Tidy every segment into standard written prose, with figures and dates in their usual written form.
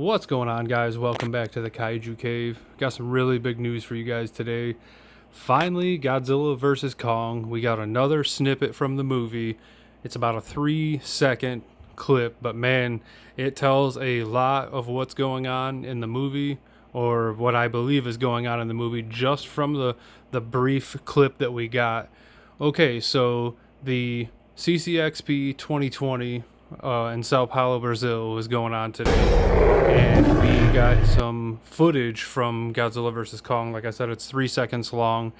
What's going on, guys? Welcome back to the Kaiju Cave. Got some really big news for you guys today. Finally, Godzilla vs. Kong. We got another snippet from the movie. It's about a 3-second clip, but man, it tells a lot of what's going on in the movie, or what I believe is going on in the movie, just from the brief clip that we got. Okay, so the CCXP 2020 in Sao Paulo, Brazil is going on today, and we got some footage from Godzilla vs. Kong. Like I said, it's 3 seconds long.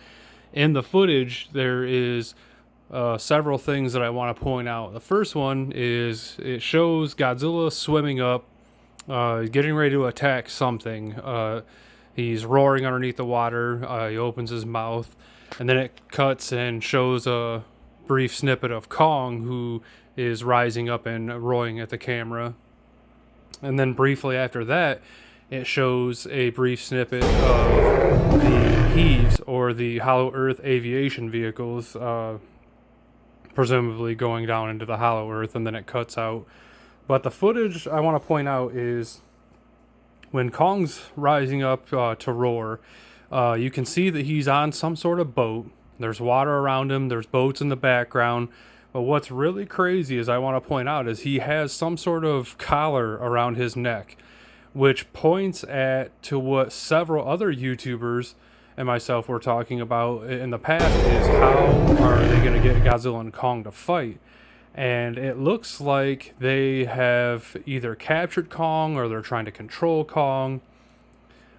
In the footage, there is several things that I want to point out. The first one is it shows Godzilla swimming up, getting ready to attack something. He's roaring underneath the water. He opens his mouth, and then it cuts and shows a brief snippet of Kong, who is rising up and roaring at the camera. And then briefly after that, it shows a brief snippet of the heaves, or the Hollow Earth aviation vehicles, presumably going down into the Hollow Earth, and then it cuts out. But the footage I want to point out is when Kong's rising up to roar, you can see that he's on some sort of boat. There's water around him, there's boats in the background. But what's really crazy, is I want to point out, is he has some sort of collar around his neck, which points to what several other YouTubers and myself were talking about in the past, is how are they going to get Godzilla and Kong to fight? And it looks like they have either captured Kong, or they're trying to control Kong,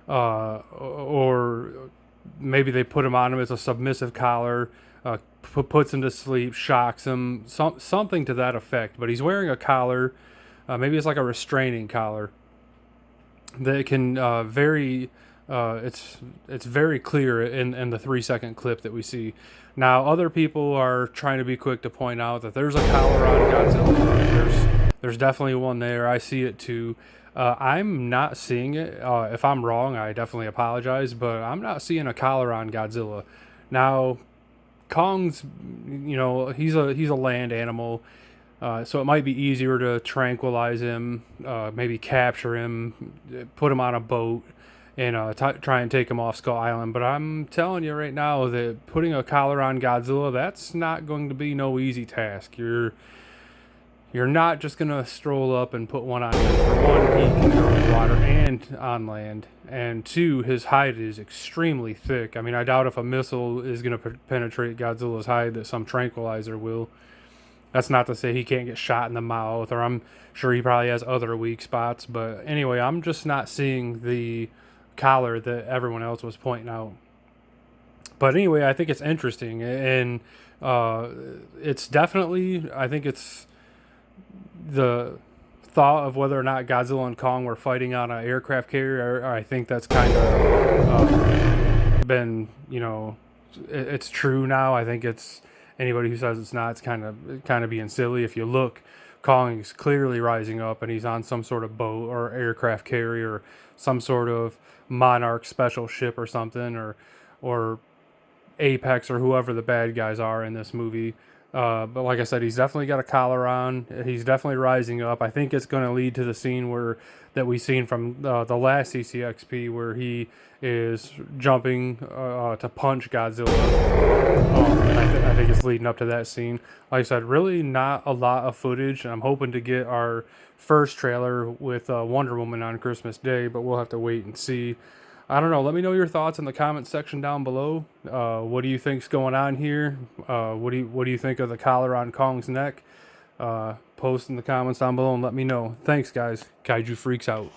or maybe they put him on him as a submissive collar, puts him to sleep, shocks him, something to that effect. But he's wearing a collar, maybe it's like a restraining collar, that can it's very clear in the 3-second clip that we see. Now, other people are trying to be quick to point out that there's a collar on Godzilla. There's definitely one there. I see it too. I'm not seeing it. If I'm wrong, I definitely apologize, but I'm not seeing a collar on Godzilla. Now, Kong's, he's a land animal, so it might be easier to tranquilize him, maybe capture him, put him on a boat, and try and take him off Skull Island. But I'm telling you right now that putting a collar on Godzilla, that's not going to be no easy task. You're not just going to stroll up and put one on him. For one, he can go in the water and on land. And two, his hide is extremely thick. I mean, I doubt if a missile is going to penetrate Godzilla's hide that some tranquilizer will. That's not to say he can't get shot in the mouth, or I'm sure he probably has other weak spots. But anyway, I'm just not seeing the collar that everyone else was pointing out. But anyway, I think it's interesting. And it's definitely, I think it's the thought of whether or not Godzilla and Kong were fighting on an aircraft carrier. I think that's kind of been, it's true now. I think it's, anybody who says it's not, it's kind of being silly. If you look, Kong is clearly rising up, and he's on some sort of boat or aircraft carrier, or some sort of Monarch special ship or something, or Apex, or whoever the bad guys are in this movie. But like I said, he's definitely got a collar on. He's definitely rising up. I think it's going to lead to the scene that we seen from the last CCXP, where he is jumping to punch Godzilla. I think it's leading up to that scene. Like I said, really not a lot of footage. I'm hoping to get our first trailer with Wonder Woman on Christmas Day, but we'll have to wait and see. I don't know. Let me know your thoughts in the comment section down below. What do you think's going on here? What do you think of the collar on Kong's neck? Post in the comments down below and let me know. Thanks, guys. Kaiju Freaks out.